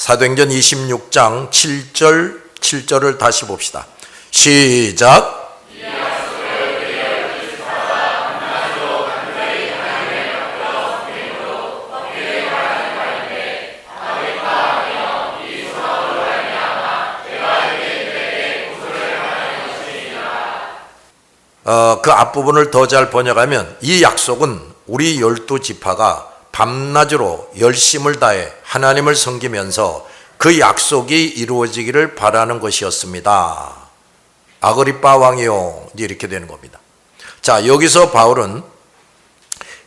사도행전 26장 7절을 다시 봅시다. 시작. 그 앞부분을 더 잘 번역하면 이 약속은 우리 12지파가 밤낮으로 열심을 다해 하나님을 섬기면서 그 약속이 이루어지기를 바라는 것이었습니다. 아그리빠 왕이요, 이렇게 되는 겁니다. 자, 여기서 바울은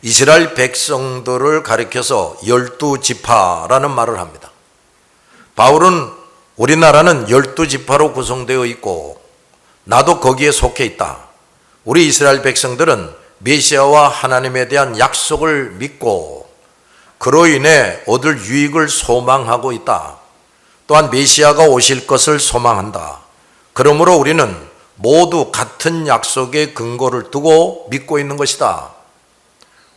이스라엘 백성들을 가리켜서 12지파라는 말을 합니다. 바울은 우리나라는 12지파로 구성되어 있고 나도 거기에 속해 있다. 우리 이스라엘 백성들은 메시아와 하나님에 대한 약속을 믿고 그로 인해 얻을 유익을 소망하고 있다. 또한 메시아가 오실 것을 소망한다. 그러므로 우리는 모두 같은 약속의 근거를 두고 믿고 있는 것이다.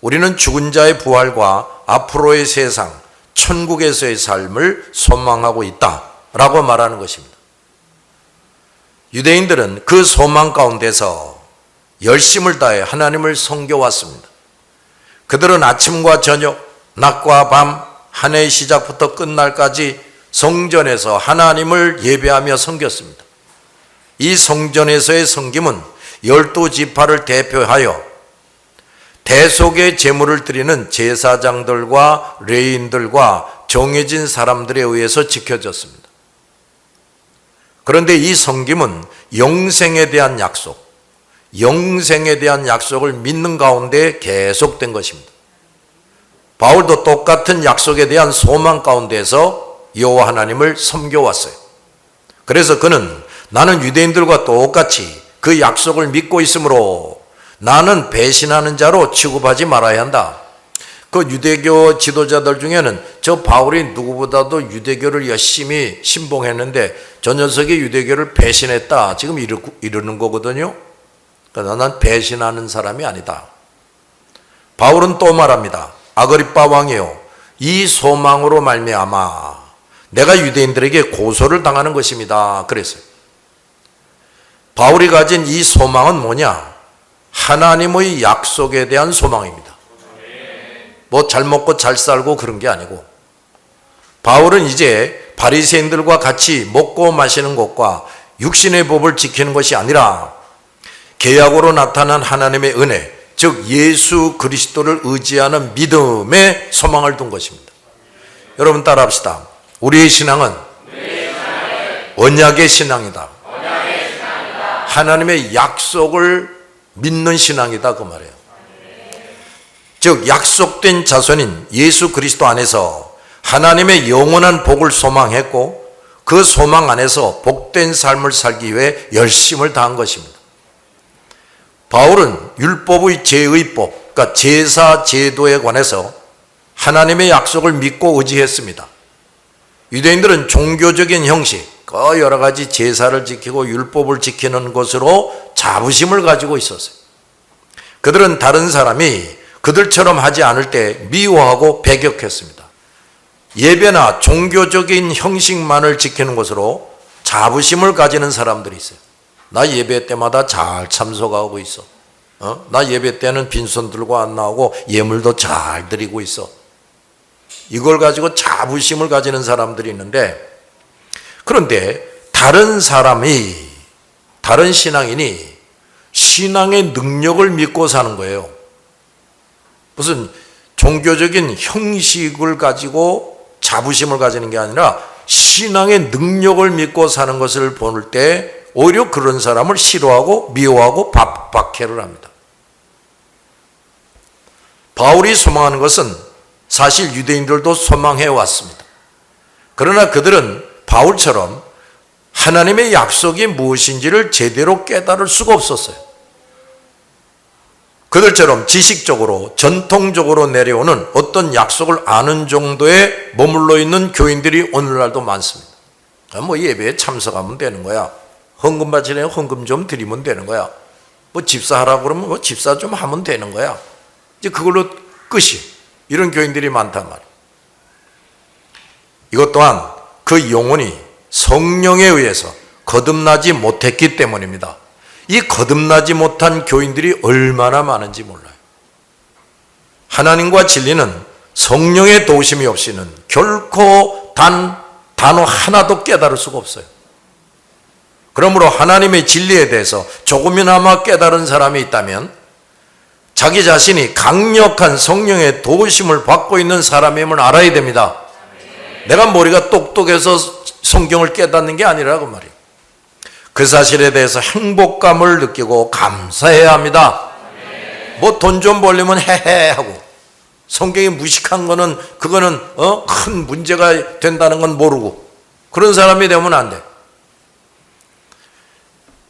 우리는 죽은 자의 부활과 앞으로의 세상, 천국에서의 삶을 소망하고 있다 라고 말하는 것입니다. 유대인들은 그 소망 가운데서 열심을 다해 하나님을 섬겨왔습니다. 그들은 아침과 저녁, 낮과 밤, 한 해의 시작부터 끝날까지 성전에서 하나님을 예배하며 섬겼습니다. 이 성전에서의 섬김은 12지파를 대표하여 대속의 제물을 드리는 제사장들과 레위인들과 정해진 사람들에 의해서 지켜졌습니다. 그런데 이 섬김은 영생에 대한 약속, 영생에 대한 약속을 믿는 가운데 계속된 것입니다. 바울도 똑같은 약속에 대한 소망 가운데서 여호와 하나님을 섬겨왔어요. 그래서 그는 나는 유대인들과 똑같이 그 약속을 믿고 있으므로 나는 배신하는 자로 취급하지 말아야 한다. 그 유대교 지도자들 중에는 저 바울이 누구보다도 유대교를 열심히 신봉했는데 저 녀석이 유대교를 배신했다, 지금 이러는 거거든요. 그러나 난 배신하는 사람이 아니다. 바울은 또 말합니다. 아그리빠 왕이요, 이 소망으로 말미암아 내가 유대인들에게 고소를 당하는 것입니다. 그랬어요. 바울이 가진 이 소망은 뭐냐? 하나님의 약속에 대한 소망입니다. 뭐 잘 먹고 잘 살고 그런 게 아니고, 바울은 이제 바리새인들과 같이 먹고 마시는 것과 육신의 법을 지키는 것이 아니라 계약으로 나타난 하나님의 은혜, 즉 예수 그리스도를 의지하는 믿음에 소망을 둔 것입니다. 여러분 따라합시다. 우리의 신앙은 언약의 신앙이다. 하나님의 약속을 믿는 신앙이다, 그 말이에요. 즉 약속된 자손인 예수 그리스도 안에서 하나님의 영원한 복을 소망했고 그 소망 안에서 복된 삶을 살기 위해 열심을 다한 것입니다. 바울은 율법의 제의법, 그러니까 제사 제도에 관해서 하나님의 약속을 믿고 의지했습니다. 유대인들은 종교적인 형식, 그 여러 가지 제사를 지키고 율법을 지키는 것으로 자부심을 가지고 있었어요. 그들은 다른 사람이 그들처럼 하지 않을 때 미워하고 배격했습니다. 예배나 종교적인 형식만을 지키는 것으로 자부심을 가지는 사람들이 있어요. 나 예배 때마다 잘 참석하고 있어. 나 예배 때는 빈손 들고 안 나오고 예물도 잘 드리고 있어. 이걸 가지고 자부심을 가지는 사람들이 있는데, 그런데 다른 사람이, 다른 신앙인이 신앙의 능력을 믿고 사는 거예요. 무슨 종교적인 형식을 가지고 자부심을 가지는 게 아니라 신앙의 능력을 믿고 사는 것을 볼 때 오히려 그런 사람을 싫어하고 미워하고 박해를 합니다. 바울이 소망하는 것은 사실 유대인들도 소망해 왔습니다. 그러나 그들은 바울처럼 하나님의 약속이 무엇인지를 제대로 깨달을 수가 없었어요. 그들처럼 지식적으로 전통적으로 내려오는 어떤 약속을 아는 정도에 머물러 있는 교인들이 오늘날도 많습니다. 뭐 예배에 참석하면 되는 거야. 헌금 바치려면 헌금 좀 드리면 되는 거야. 뭐 집사하라고 그러면 뭐 집사 좀 하면 되는 거야. 이제 그걸로 끝이. 이런 교인들이 많단 말이에요. 이것 또한 그 영혼이 성령에 의해서 거듭나지 못했기 때문입니다. 이 거듭나지 못한 교인들이 얼마나 많은지 몰라요. 하나님과 진리는 성령의 도우심이 없이는 결코 단어 하나도 깨달을 수가 없어요. 그러므로 하나님의 진리에 대해서 조금이나마 깨달은 사람이 있다면 자기 자신이 강력한 성령의 도우심을 받고 있는 사람임을 알아야 됩니다. 내가 머리가 똑똑해서 성경을 깨닫는 게 아니라고 말이에요. 그 사실에 대해서 행복감을 느끼고 감사해야 합니다. 뭐 돈 좀 벌려면 헤헤 하고 성경이 무식한 거는 그거는 큰 문제가 된다는 건 모르고 그런 사람이 되면 안 돼.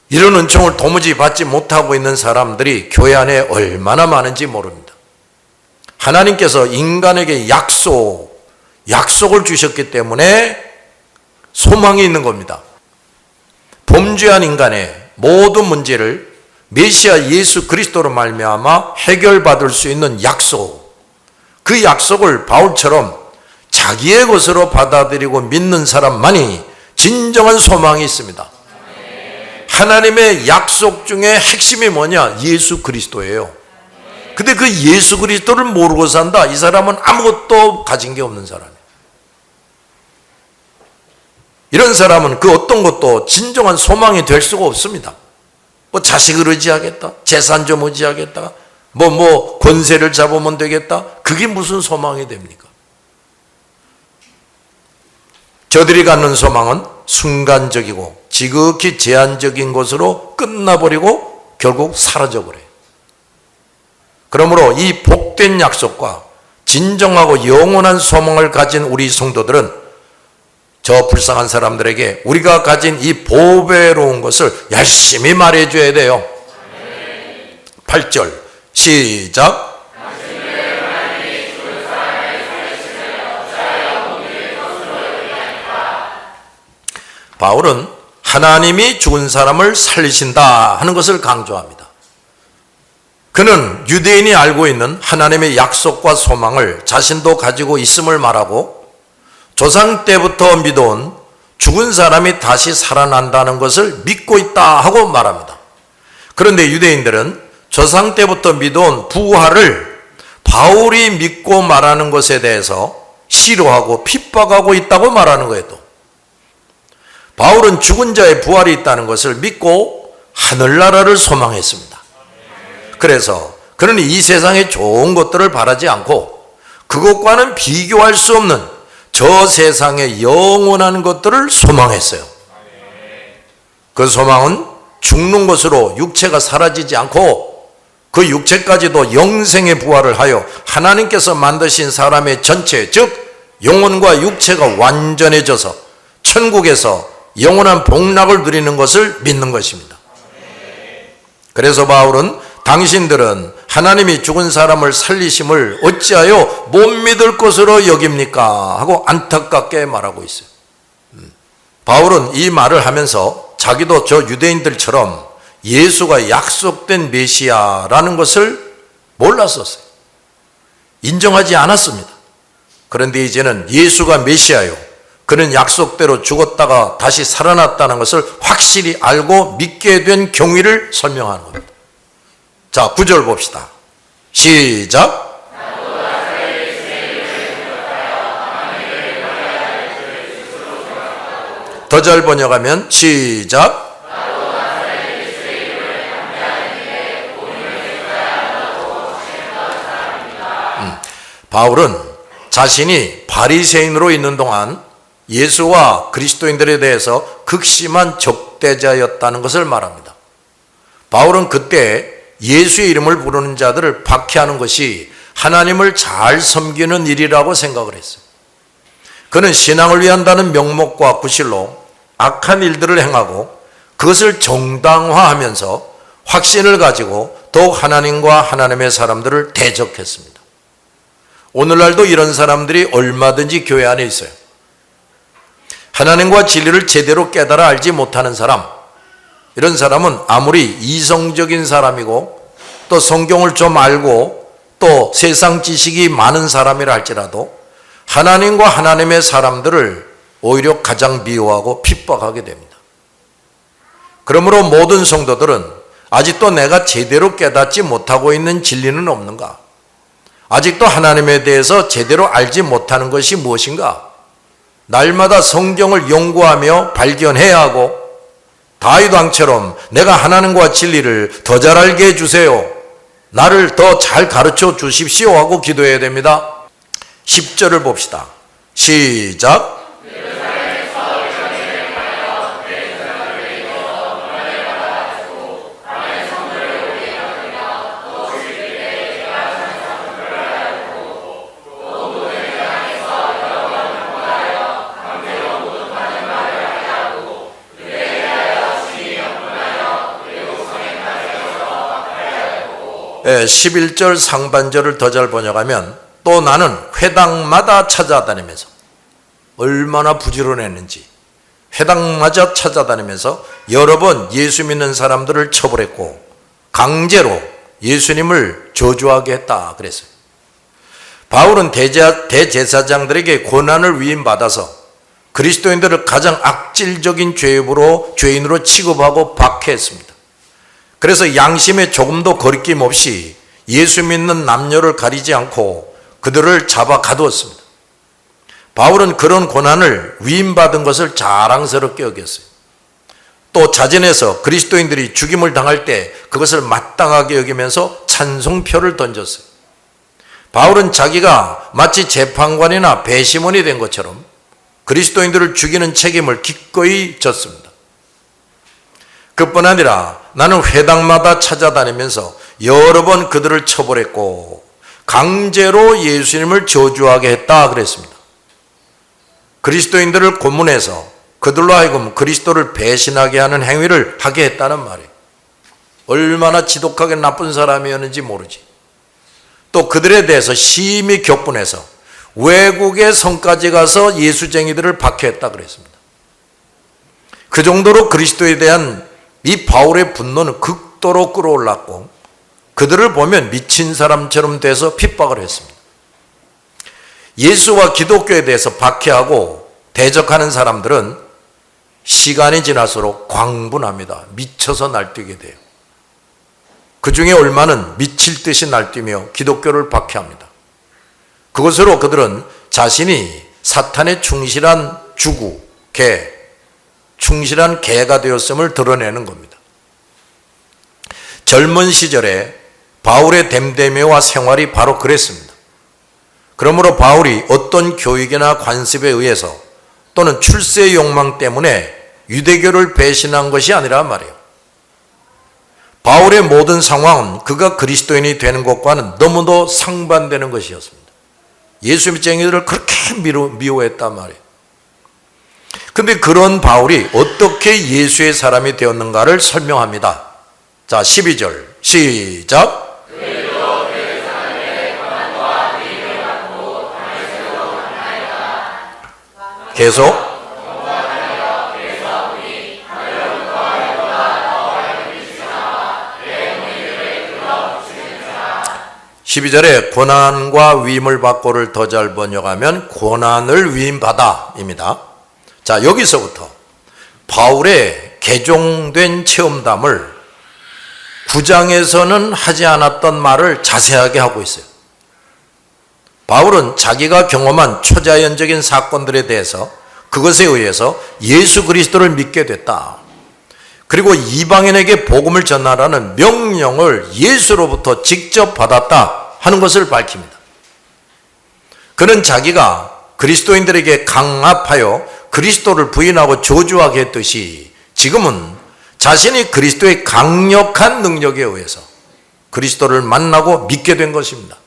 이런 은총을 도무지 받지 못하고 있는 사람들이 교회 안에 얼마나 많은지 모릅니다. 하나님께서 인간에게 약속을 주셨기 때문에 소망이 있는 겁니다. 범죄한 인간의 모든 문제를 메시아 예수 그리스도로 말미암아 해결받을 수 있는 약속, 그 약속을 바울처럼 자기의 것으로 받아들이고 믿는 사람만이 진정한 소망이 있습니다. 하나님의 약속 중에 핵심이 뭐냐? 예수 그리스도예요. 근데 그 예수 그리스도를 모르고 산다. 이 사람은 아무것도 가진 게 없는 사람이에요. 이런 사람은 그 어떤 것도 진정한 소망이 될 수가 없습니다. 뭐 자식을 의지하겠다, 재산 좀 의지하겠다, 뭐 권세를 잡으면 되겠다. 그게 무슨 소망이 됩니까? 저들이 갖는 소망은 순간적이고 지극히 제한적인 것으로 끝나버리고 결국 사라져버려요. 그러므로 이 복된 약속과 진정하고 영원한 소망을 가진 우리 성도들은 저 불쌍한 사람들에게 우리가 가진 이 보배로운 것을 열심히 말해줘야 돼요. 8절 시작. 바울은 하나님이 죽은 사람을 살리신다 하는 것을 강조합니다. 그는 유대인이 알고 있는 하나님의 약속과 소망을 자신도 가지고 있음을 말하고 조상 때부터 믿어온 죽은 사람이 다시 살아난다는 것을 믿고 있다 하고 말합니다. 그런데 유대인들은 조상 때부터 믿어온 부활을 바울이 믿고 말하는 것에 대해서 싫어하고 핍박하고 있다고 말하는 거예요. 또 바울은 죽은 자의 부활이 있다는 것을 믿고 하늘나라를 소망했습니다. 그래서 그는 이 세상의 좋은 것들을 바라지 않고 그것과는 비교할 수 없는 저 세상의 영원한 것들을 소망했어요. 그 소망은 죽는 것으로 육체가 사라지지 않고 그 육체까지도 영생의 부활을 하여 하나님께서 만드신 사람의 전체, 즉 영혼과 육체가 완전해져서 천국에서 영원한 복락을 누리는 것을 믿는 것입니다. 그래서 바울은 당신들은 하나님이 죽은 사람을 살리심을 어찌하여 못 믿을 것으로 여깁니까? 하고 안타깝게 말하고 있어요. 바울은 이 말을 하면서 자기도 저 유대인들처럼 예수가 약속된 메시아라는 것을 몰랐었어요. 인정하지 않았습니다. 그런데 이제는 예수가 메시아요, 그는 약속대로 죽었다가 다시 살아났다는 것을 확실히 알고 믿게 된 경위를 설명하는 겁니다. 자, 9절 봅시다. 시작. 더 잘 번역하면 시작. 바울은 자신이 바리새인으로 있는 동안 예수와 그리스도인들에 대해서 극심한 적대자였다는 것을 말합니다. 바울은 그때 예수의 이름을 부르는 자들을 박해하는 것이 하나님을 잘 섬기는 일이라고 생각을 했어요. 그는 신앙을 위한다는 명목과 구실로 악한 일들을 행하고 그것을 정당화하면서 확신을 가지고 더욱 하나님과 하나님의 사람들을 대적했습니다. 오늘날도 이런 사람들이 얼마든지 교회 안에 있어요. 하나님과 진리를 제대로 깨달아 알지 못하는 사람, 이런 사람은 아무리 이성적인 사람이고 또 성경을 좀 알고 또 세상 지식이 많은 사람이라 할지라도 하나님과 하나님의 사람들을 오히려 가장 미워하고 핍박하게 됩니다. 그러므로 모든 성도들은 아직도 내가 제대로 깨닫지 못하고 있는 진리는 없는가? 아직도 하나님에 대해서 제대로 알지 못하는 것이 무엇인가? 날마다 성경을 연구하며 발견해야 하고 다윗 왕처럼 내가 하나님과 진리를 더 잘 알게 해주세요. 나를 더 잘 가르쳐 주십시오 하고 기도해야 됩니다. 10절을 봅시다. 시작. 예, 11절 상반절을 더 잘 번역하면 또 나는 회당마다 찾아다니면서 얼마나 부지런했는지 회당마다 찾아다니면서 여러 번 예수 믿는 사람들을 처벌했고 강제로 예수님을 저주하게 했다 그랬어요. 바울은 대제사장들에게 고난을 위임받아서 그리스도인들을 가장 악질적인 죄인으로 취급하고 박해했습니다. 그래서 양심에 조금도 거리낌 없이 예수 믿는 남녀를 가리지 않고 그들을 잡아 가두었습니다. 바울은 그런 고난을 위임받은 것을 자랑스럽게 여겼어요. 또 자진해서 그리스도인들이 죽임을 당할 때 그것을 마땅하게 여기면서 찬송표를 던졌어요. 바울은 자기가 마치 재판관이나 배심원이 된 것처럼 그리스도인들을 죽이는 책임을 기꺼이 졌습니다. 그뿐 아니라 나는 회당마다 찾아다니면서 여러 번 그들을 처벌했고 강제로 예수님을 저주하게 했다 그랬습니다. 그리스도인들을 고문해서 그들로 하여금 그리스도를 배신하게 하는 행위를 하게 했다는 말이에요. 얼마나 지독하게 나쁜 사람이었는지 모르지. 또 그들에 대해서 심히 격분해서 외국의 성까지 가서 예수쟁이들을 박해했다 그랬습니다. 그 정도로 그리스도에 대한 이 바울의 분노는 극도로 끌어올랐고 그들을 보면 미친 사람처럼 돼서 핍박을 했습니다. 예수와 기독교에 대해서 박해하고 대적하는 사람들은 시간이 지날수록 광분합니다. 미쳐서 날뛰게 돼요. 그 중에 얼마는 미칠 듯이 날뛰며 기독교를 박해합니다. 그것으로 그들은 자신이 사탄의 충실한 주구, 충실한 개가 되었음을 드러내는 겁니다. 젊은 시절에 바울의 댐데메와 생활이 바로 그랬습니다. 그러므로 바울이 어떤 교육이나 관습에 의해서 또는 출세의 욕망 때문에 유대교를 배신한 것이 아니라 말이에요. 바울의 모든 상황은 그가 그리스도인이 되는 것과는 너무도 상반되는 것이었습니다. 예수 믿쟁이들을 그렇게 미워했단 말이에요. 근데 그런 바울이 어떻게 예수의 사람이 되었는가를 설명합니다. 자, 12절 시작. 계속 12절에 고난과 위임을 받고를 더 잘 번역하면 고난을 위임받아입니다. 자, 여기서부터 바울의 개종된 체험담을 9장에서는 하지 않았던 말을 자세하게 하고 있어요. 바울은 자기가 경험한 초자연적인 사건들에 대해서 그것에 의해서 예수 그리스도를 믿게 됐다. 그리고 이방인에게 복음을 전하라는 명령을 예수로부터 직접 받았다 하는 것을 밝힙니다. 그는 자기가 그리스도인들에게 강압하여 그리스도를 부인하고 저주하게 했듯이 지금은 자신이 그리스도의 강력한 능력에 의해서 그리스도를 만나고 믿게 된 것입니다.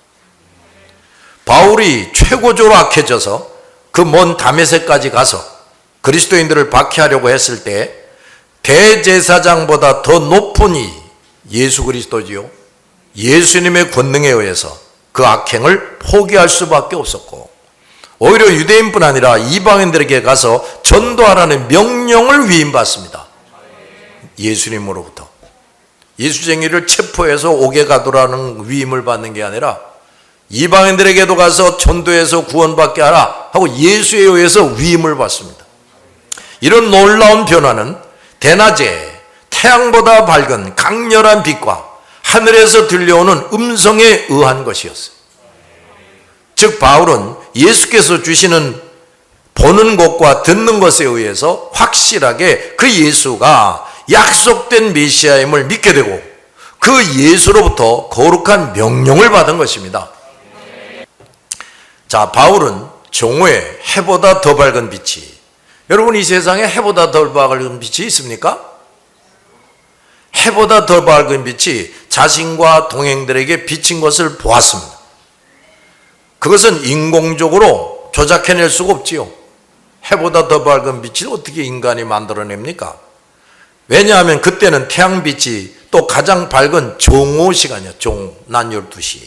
바울이 최고조로 악해져서 그 먼 다메섹까지 가서 그리스도인들을 박해하려고 했을 때 대제사장보다 더 높은 이 예수 그리스도지요. 예수님의 권능에 의해서 그 악행을 포기할 수밖에 없었고 오히려 유대인뿐 아니라 이방인들에게 가서 전도하라는 명령을 위임받습니다. 예수님으로부터. 예수쟁이를 체포해서 옥에 가두라는 위임을 받는 게 아니라 이방인들에게도 가서 전도해서 구원받게 하라 하고 예수에 의해서 위임을 받습니다. 이런 놀라운 변화는 대낮에 태양보다 밝은 강렬한 빛과 하늘에서 들려오는 음성에 의한 것이었어요. 즉 바울은 예수께서 주시는 보는 것과 듣는 것에 의해서 확실하게 그 예수가 약속된 메시아임을 믿게 되고 그 예수로부터 거룩한 명령을 받은 것입니다. 자, 바울은 종호에 해보다 더 밝은 빛이, 여러분 이 세상에 해보다 더 밝은 빛이 있습니까? 해보다 더 밝은 빛이 자신과 동행들에게 비친 것을 보았습니다. 그것은 인공적으로 조작해낼 수가 없지요. 해보다 더 밝은 빛을 어떻게 인간이 만들어냅니까? 왜냐하면 그때는 태양빛이 또 가장 밝은 종호 시간이에요. 낮 12시.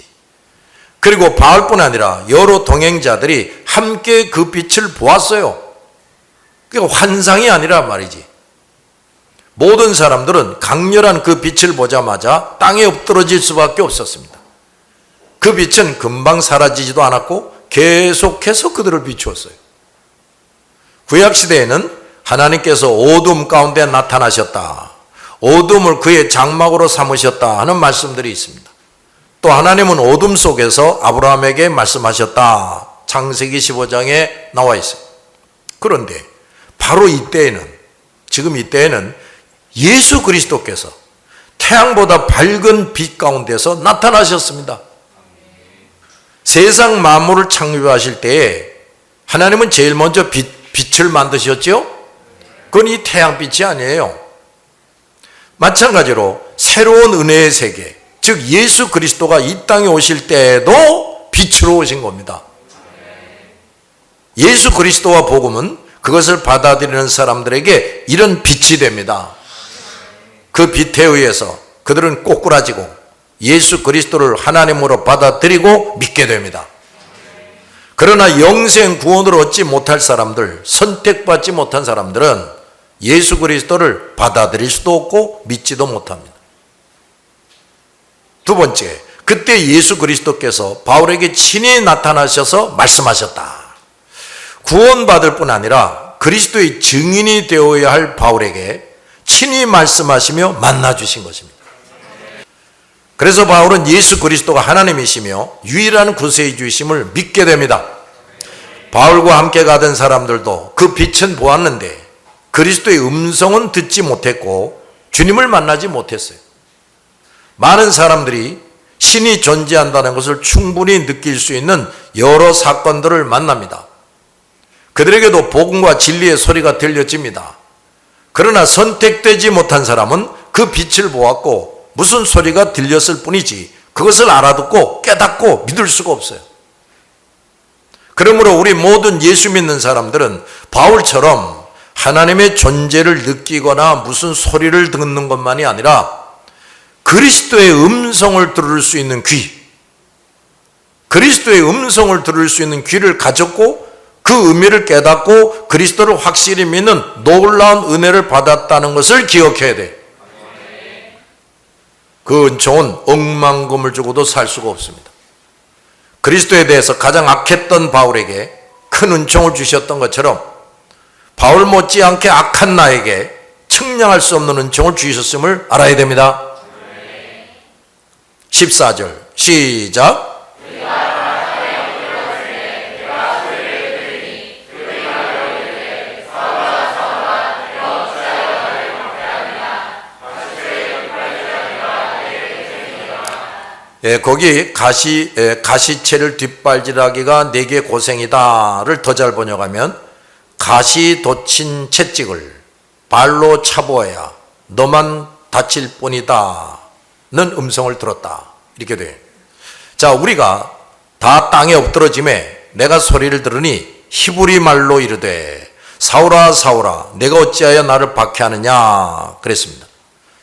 그리고 바울뿐 아니라 여러 동행자들이 함께 그 빛을 보았어요. 그게 환상이 아니라 말이지. 모든 사람들은 강렬한 그 빛을 보자마자 땅에 엎드러질 수밖에 없었습니다. 그 빛은 금방 사라지지도 않았고 계속해서 그들을 비추었어요. 구약시대에는 하나님께서 어둠 가운데 나타나셨다, 어둠을 그의 장막으로 삼으셨다 하는 말씀들이 있습니다. 또 하나님은 어둠 속에서 아브라함에게 말씀하셨다, 창세기 15장에 나와 있어요. 그런데 바로 이때에는, 지금 이때에는 예수 그리스도께서 태양보다 밝은 빛 가운데서 나타나셨습니다. 세상 만물을 창조하실 때에 하나님은 제일 먼저 빛을 만드셨죠? 그건 이 태양빛이 아니에요. 마찬가지로 새로운 은혜의 세계, 즉 예수 그리스도가 이 땅에 오실 때에도 빛으로 오신 겁니다. 예수 그리스도와 복음은 그것을 받아들이는 사람들에게 이런 빛이 됩니다. 그 빛에 의해서 그들은 꼬꾸라지고 예수 그리스도를 하나님으로 받아들이고 믿게 됩니다. 그러나 영생 구원을 얻지 못할 사람들, 선택받지 못한 사람들은 예수 그리스도를 받아들일 수도 없고 믿지도 못합니다. 두 번째, 그때 예수 그리스도께서 바울에게 친히 나타나셔서 말씀하셨다. 구원받을 뿐 아니라 그리스도의 증인이 되어야 할 바울에게 친히 말씀하시며 만나주신 것입니다. 그래서 바울은 예수 그리스도가 하나님이시며 유일한 구세주이심을 믿게 됩니다. 바울과 함께 가던 사람들도 그 빛은 보았는데 그리스도의 음성은 듣지 못했고 주님을 만나지 못했어요. 많은 사람들이 신이 존재한다는 것을 충분히 느낄 수 있는 여러 사건들을 만납니다. 그들에게도 복음과 진리의 소리가 들려집니다. 그러나 선택되지 못한 사람은 그 빛을 보았고 무슨 소리가 들렸을 뿐이지 그것을 알아듣고 깨닫고 믿을 수가 없어요. 그러므로 우리 모든 예수 믿는 사람들은 바울처럼 하나님의 존재를 느끼거나 무슨 소리를 듣는 것만이 아니라 그리스도의 음성을 들을 수 있는 귀, 그리스도의 음성을 들을 수 있는 귀를 가졌고 그 의미를 깨닫고 그리스도를 확실히 믿는 놀라운 은혜를 받았다는 것을 기억해야 돼. 그 은총은 억만금을 주고도 살 수가 없습니다. 그리스도에 대해서 가장 악했던 바울에게 큰 은총을 주셨던 것처럼 바울 못지않게 악한 나에게 측량할 수 없는 은총을 주셨음을 알아야 됩니다. 14절 시작. 거기 가시채를 뒷발질하기가 내게 고생이다를 더 잘 번역하면 가시 돋친 채찍을 발로 차보아야 너만 다칠 뿐이다 는 음성을 들었다, 이렇게 돼. 자, 우리가 다 땅에 엎드러짐에 내가 소리를 들으니 히브리 말로 이르되 사울아 사울아 내가 어찌하여 나를 박해하느냐 그랬습니다.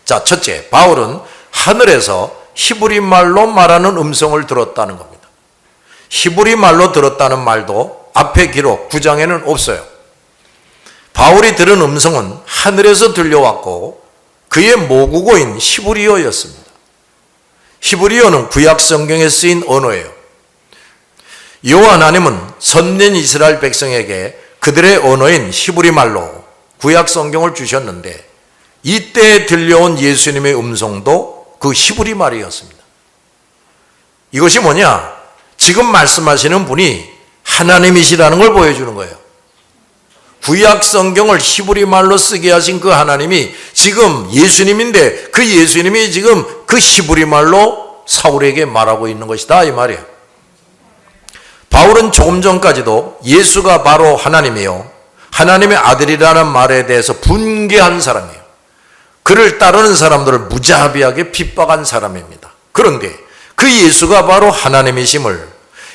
자, 첫째, 바울은 하늘에서 히브리 말로 말하는 음성을 들었다는 겁니다. 히브리 말로 들었다는 말도 앞에 기록 9장에는 없어요. 바울이 들은 음성은 하늘에서 들려왔고 그의 모국어인 히브리어였습니다. 히브리어는 구약 성경에 쓰인 언어예요. 여호와 하나님은 선민 이스라엘 백성에게 그들의 언어인 히브리 말로 구약 성경을 주셨는데 이때 들려온 예수님의 음성도 그 히브리 말이었습니다. 이것이 뭐냐? 지금 말씀하시는 분이 하나님이시라는 걸 보여주는 거예요. 구약 성경을 히브리 말로 쓰게 하신 그 하나님이 지금 예수님인데 그 예수님이 지금 그 히브리 말로 사울에게 말하고 있는 것이다 이 말이에요. 바울은 조금 전까지도 예수가 바로 하나님이요 하나님의 아들이라는 말에 대해서 분개한 사람이에요. 그를 따르는 사람들을 무자비하게 핍박한 사람입니다. 그런데 그 예수가 바로 하나님이심을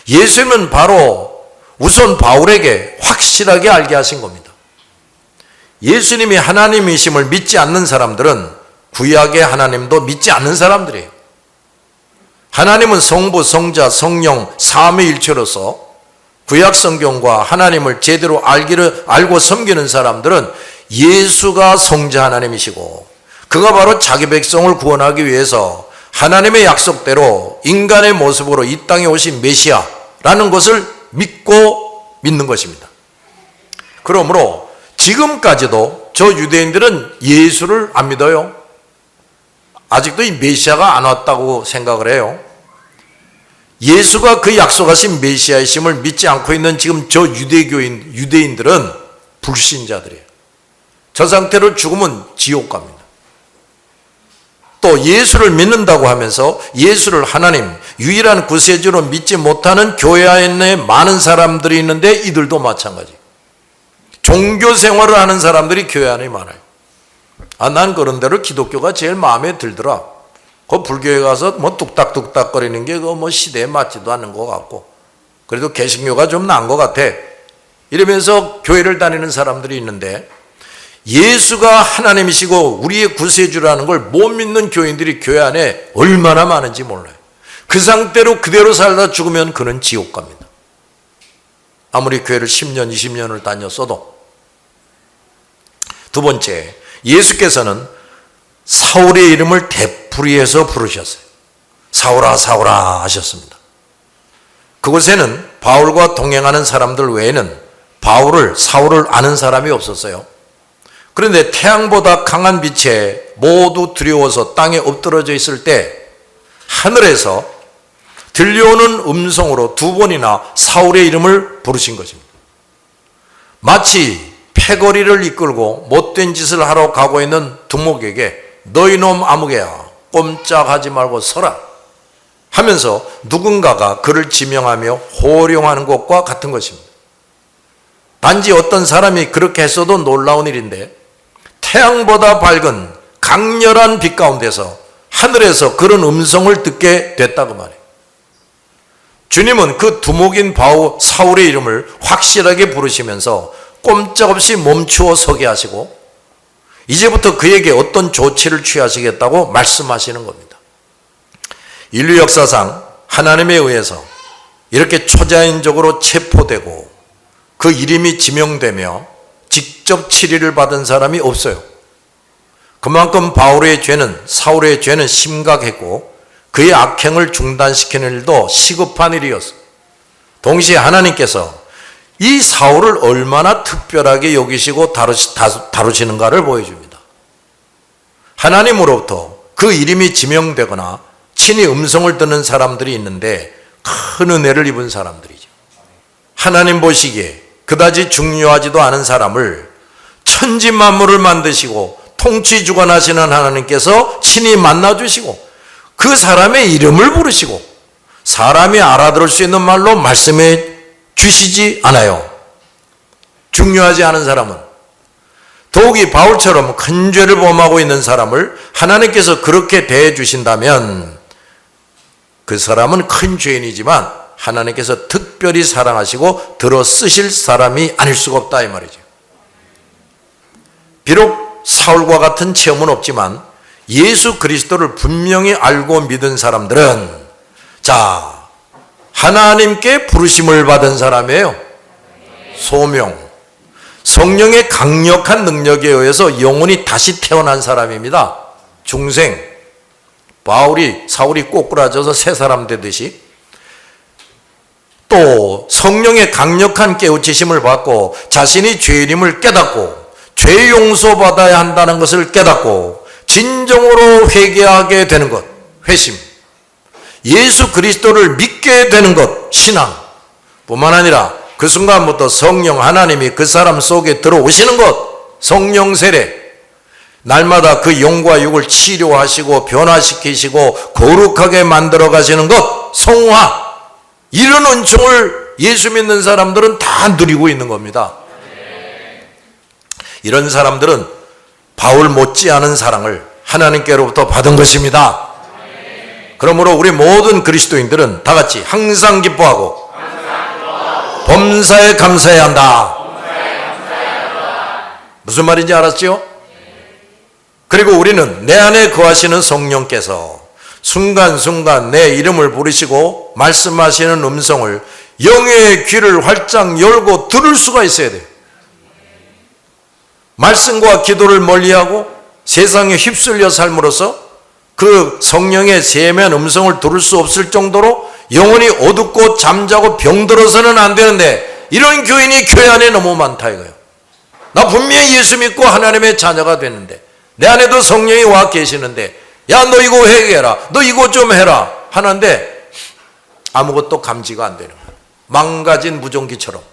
예수님은 바로 우선 바울에게 확실하게 알게 하신 겁니다. 예수님이 하나님이심을 믿지 않는 사람들은 구약의 하나님도 믿지 않는 사람들이에요. 하나님은 성부, 성자, 성령, 삼위일체로서 구약 성경과 하나님을 제대로 알고 섬기는 사람들은 예수가 성자 하나님이시고 그가 바로 자기 백성을 구원하기 위해서 하나님의 약속대로 인간의 모습으로 이 땅에 오신 메시아라는 것을 믿는 것입니다. 그러므로 지금까지도 저 유대인들은 예수를 안 믿어요. 아직도 이 메시아가 안 왔다고 생각을 해요. 예수가 그 약속하신 메시아이심을 믿지 않고 있는 지금 저 유대인들은 불신자들이에요. 저 상태로 죽으면 지옥 갑니다. 또 예수를 믿는다고 하면서 예수를 하나님, 유일한 구세주로 믿지 못하는 교회 안에 많은 사람들이 있는데 이들도 마찬가지. 종교 생활을 하는 사람들이 교회 안에 많아요. 난 그런 대로 기독교가 제일 마음에 들더라. 그 불교에 가서 뭐 뚝딱뚝딱 거리는 게 그 뭐 시대에 맞지도 않는 것 같고 그래도 개신교가 좀 나은 것 같아. 이러면서 교회를 다니는 사람들이 있는데 예수가 하나님이시고 우리의 구세주라는 걸 못 믿는 교인들이 교회 안에 얼마나 많은지 몰라요. 그 상태로 그대로 살다 죽으면 그는 지옥 갑니다. 아무리 교회를 10년, 20년을 다녔어도. 두 번째, 예수께서는 사울의 이름을 되풀이해서 부르셨어요. 사울아 사울아 하셨습니다. 그곳에는 바울과 동행하는 사람들 외에는 사울을 아는 사람이 없었어요. 그런데 태양보다 강한 빛에 모두 두려워서 땅에 엎드러져 있을 때 하늘에서 들려오는 음성으로 두 번이나 사울의 이름을 부르신 것입니다. 마치 패거리를 이끌고 못된 짓을 하러 가고 있는 두목에게 너희 놈 아무개야 꼼짝하지 말고 서라 하면서 누군가가 그를 지명하며 호령하는 것과 같은 것입니다. 단지 어떤 사람이 그렇게 했어도 놀라운 일인데 태양보다 밝은 강렬한 빛 가운데서 하늘에서 그런 음성을 듣게 됐다고 말해요. 주님은 그 두목인 사울의 이름을 확실하게 부르시면서 꼼짝없이 멈추어 서게 하시고 이제부터 그에게 어떤 조치를 취하시겠다고 말씀하시는 겁니다. 인류 역사상 하나님에 의해서 이렇게 초자연적으로 체포되고 그 이름이 지명되며 직접 치리를 받은 사람이 없어요. 그만큼 사울의 죄는 심각했고 그의 악행을 중단시키는 일도 시급한 일이었어요. 동시에 하나님께서 이 사울을 얼마나 특별하게 여기시고 다루시는가를 보여줍니다. 하나님으로부터 그 이름이 지명되거나 친히 음성을 듣는 사람들이 있는데 큰 은혜를 입은 사람들이죠. 하나님 보시기에 그다지 중요하지도 않은 사람을 천지 만물을 만드시고 통치 주관하시는 하나님께서 친히 만나주시고 그 사람의 이름을 부르시고 사람이 알아들을 수 있는 말로 말씀해 주시지 않아요. 중요하지 않은 사람은 더욱이 바울처럼 큰 죄를 범하고 있는 사람을 하나님께서 그렇게 대해 주신다면 그 사람은 큰 죄인이지만 하나님께서 특별히 사랑하시고 들어 쓰실 사람이 아닐 수가 없다 이 말이죠. 비록 사울과 같은 체험은 없지만 예수 그리스도를 분명히 알고 믿은 사람들은 하나님께 부르심을 받은 사람이에요. 소명, 성령의 강력한 능력에 의해서 영혼이 다시 태어난 사람입니다. 중생, 사울이 꼬꾸라져서 새 사람 되듯이 또 성령의 강력한 깨우치심을 받고 자신이 죄인임을 깨닫고 죄 용서받아야 한다는 것을 깨닫고 진정으로 회개하게 되는 것, 회심, 예수 그리스도를 믿게 되는 것, 신앙 뿐만 아니라 그 순간부터 성령 하나님이 그 사람 속에 들어오시는 것, 성령 세례, 날마다 그 영과 육을 치료하시고 변화시키시고 거룩하게 만들어 가시는 것, 성화, 이런 은총을 예수 믿는 사람들은 다 누리고 있는 겁니다. 이런 사람들은 바울 못지않은 사랑을 하나님께로부터 받은 것입니다. 그러므로 우리 모든 그리스도인들은 다 같이 항상 기뻐하고 범사에 감사해야 한다. 무슨 말인지 알았죠? 그리고 우리는 내 안에 거하시는 성령께서 순간순간 내 이름을 부르시고 말씀하시는 음성을 영의 귀를 활짝 열고 들을 수가 있어야 돼요. 말씀과 기도를 멀리하고 세상에 휩쓸려 삶으로써 그 성령의 세면 음성을 들을 수 없을 정도로 영혼이 어둡고 잠자고 병들어서는 안 되는데, 이런 교인이 교회 안에 너무 많다 이거예요. 나 분명히 예수 믿고 하나님의 자녀가 됐는데, 내 안에도 성령이 와 계시는데, 야 너 이거 회개해라, 너 이거 좀 해라 하는데 아무것도 감지가 안 되는 거예요. 망가진 무전기처럼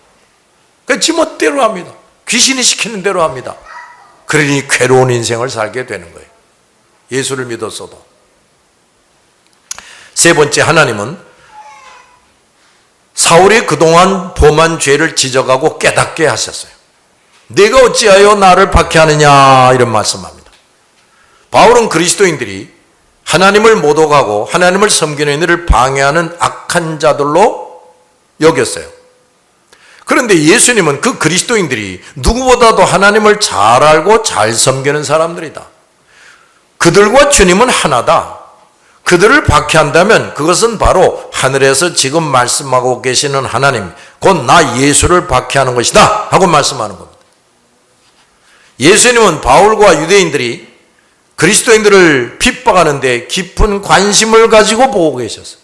그 지멋대로 합니다. 귀신이 시키는 대로 합니다. 그러니 괴로운 인생을 살게 되는 거예요. 예수를 믿었어도. 세 번째, 하나님은 사울이 그동안 범한 죄를 지적하고 깨닫게 하셨어요. 네가 어찌하여 나를 박해하느냐, 이런 말씀합니다. 바울은 그리스도인들이 하나님을 모독하고 하나님을 섬기는 이들을 방해하는 악한 자들로 여겼어요. 그런데 예수님은 그 그리스도인들이 누구보다도 하나님을 잘 알고 잘 섬기는 사람들이다. 그들과 주님은 하나다. 그들을 박해한다면 그것은 바로 하늘에서 지금 말씀하고 계시는 하나님, 곧 나 예수를 박해하는 것이다 하고 말씀하는 겁니다. 예수님은 바울과 유대인들이 그리스도인들을 핍박하는 데 깊은 관심을 가지고 보고 계셨어요.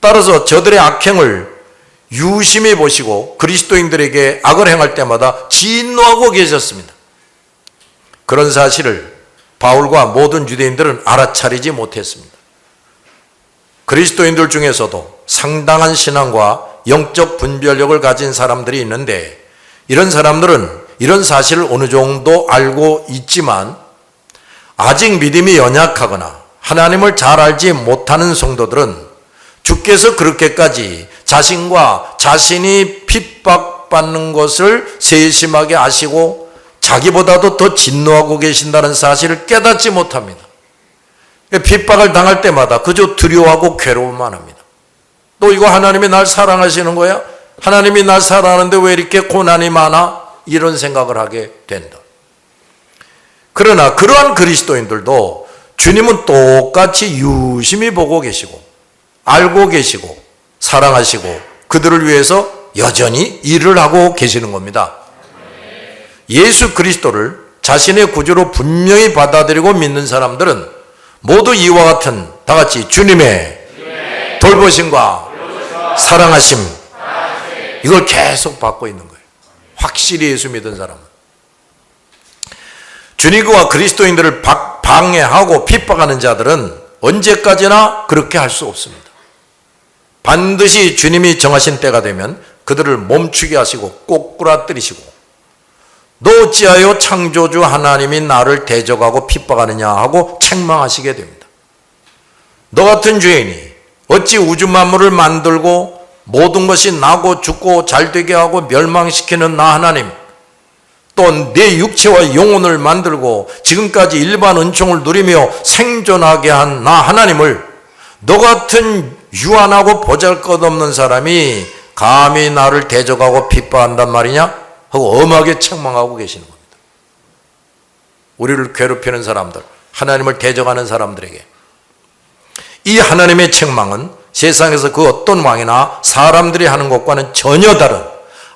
따라서 저들의 악행을 유심히 보시고 그리스도인들에게 악을 행할 때마다 진노하고 계셨습니다. 그런 사실을 바울과 모든 유대인들은 알아차리지 못했습니다. 그리스도인들 중에서도 상당한 신앙과 영적 분별력을 가진 사람들이 있는데, 이런 사람들은 이런 사실을 어느 정도 알고 있지만 아직 믿음이 연약하거나 하나님을 잘 알지 못하는 성도들은 주께서 그렇게까지 자신과 자신이 핍박받는 것을 세심하게 아시고 자기보다도 더 진노하고 계신다는 사실을 깨닫지 못합니다. 핍박을 당할 때마다 그저 두려워하고 괴로움만 합니다. 또 이거 하나님이 날 사랑하시는 거야? 하나님이 날 사랑하는데 왜 이렇게 고난이 많아? 이런 생각을 하게 된다. 그러나 그러한 그리스도인들도 주님은 똑같이 유심히 보고 계시고 알고 계시고 사랑하시고 그들을 위해서 여전히 일을 하고 계시는 겁니다. 예수 그리스도를 자신의 구주로 분명히 받아들이고 믿는 사람들은 모두 이와 같은 다 같이 주님의 돌보심과 사랑하심, 이걸 계속 받고 있는 거예요. 확실히 예수 믿은 사람은. 주님과 그리스도인들을 방해하고 핍박하는 자들은 언제까지나 그렇게 할 수 없습니다. 반드시 주님이 정하신 때가 되면 그들을 멈추게 하시고 꼬꾸라뜨리시고, 너 어찌하여 창조주 하나님이 나를 대적하고 핍박하느냐 하고 책망하시게 됩니다. 너 같은 죄인이 어찌 우주 만물을 만들고 모든 것이 나고 죽고 잘되게 하고 멸망시키는 나 하나님, 또 내 육체와 영혼을 만들고 지금까지 일반 은총을 누리며 생존하게 한 나 하나님을 너 같은 유한하고 보잘것없는 사람이 감히 나를 대적하고 핍박한단 말이냐 하고 엄하게 책망하고 계시는 겁니다. 우리를 괴롭히는 사람들, 하나님을 대적하는 사람들에게 이 하나님의 책망은 세상에서 그 어떤 왕이나 사람들이 하는 것과는 전혀 다른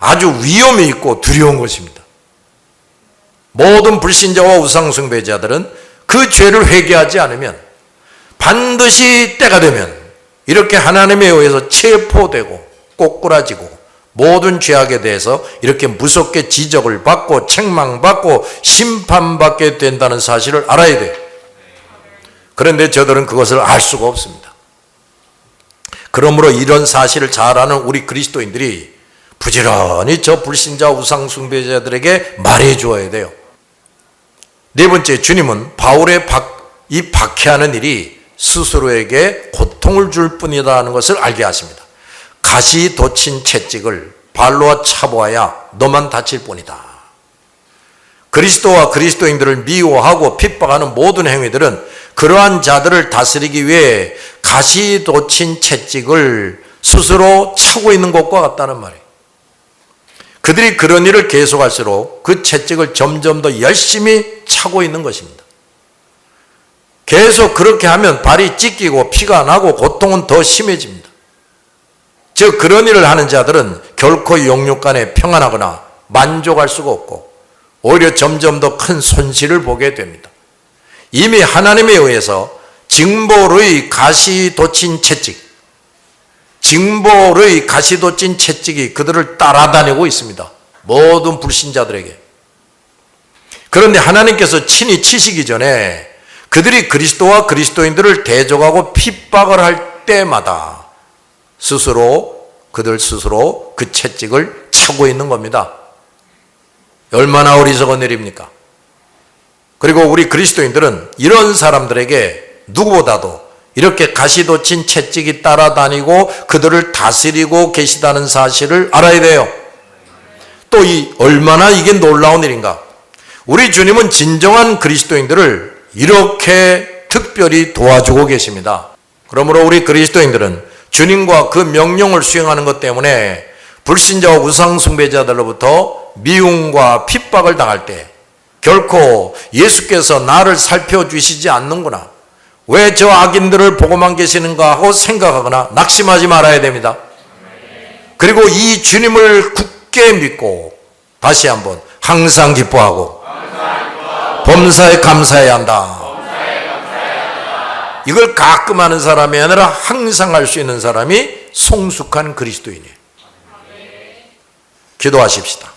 아주 위험이 있고 두려운 것입니다. 모든 불신자와 우상숭배자들은 그 죄를 회개하지 않으면 반드시 때가 되면 이렇게 하나님에 의해서 체포되고 꼬꾸라지고 모든 죄악에 대해서 이렇게 무섭게 지적을 받고 책망받고 심판받게 된다는 사실을 알아야 돼요. 그런데 저들은 그것을 알 수가 없습니다. 그러므로 이런 사실을 잘 아는 우리 그리스도인들이 부지런히 저 불신자 우상 숭배자들에게 말해 주어야 돼요. 네 번째, 주님은 바울의 이 박해하는 일이 스스로에게 고통을 줄 뿐이라는 것을 알게 하십니다. 가시 돋친 채찍을 발로 차보아야 너만 다칠 뿐이다. 그리스도와 그리스도인들을 미워하고 핍박하는 모든 행위들은 그러한 자들을 다스리기 위해 가시 돋친 채찍을 스스로 차고 있는 것과 같다는 말이에요. 그들이 그런 일을 계속할수록 그 채찍을 점점 더 열심히 차고 있는 것입니다. 계속 그렇게 하면 발이 찢기고 피가 나고 고통은 더 심해집니다. 즉 그런 일을 하는 자들은 결코 영육 간에 평안하거나 만족할 수가 없고 오히려 점점 더 큰 손실을 보게 됩니다. 이미 하나님에 의해서 징벌의 가시 돋친 채찍이 그들을 따라다니고 있습니다. 모든 불신자들에게. 그런데 하나님께서 친히 치시기 전에 그들이 그리스도와 그리스도인들을 대적하고 핍박을 할 때마다 그들 스스로 그 채찍을 차고 있는 겁니다. 얼마나 어리석은 일입니까? 그리고 우리 그리스도인들은 이런 사람들에게 누구보다도 이렇게 가시 돋친 채찍이 따라다니고 그들을 다스리고 계시다는 사실을 알아야 돼요. 또 얼마나 이게 놀라운 일인가? 우리 주님은 진정한 그리스도인들을 이렇게 특별히 도와주고 계십니다. 그러므로 우리 그리스도인들은 주님과 그 명령을 수행하는 것 때문에 불신자와 우상숭배자들로부터 미움과 핍박을 당할 때 결코 예수께서 나를 살펴주시지 않는구나, 왜 저 악인들을 보고만 계시는가 하고 생각하거나 낙심하지 말아야 됩니다. 그리고 이 주님을 굳게 믿고 다시 한번 항상 기뻐하고 범사에 감사해야 한다. 이걸 가끔 하는 사람이 아니라 항상 할 수 있는 사람이 성숙한 그리스도인이에요. 기도하십시다.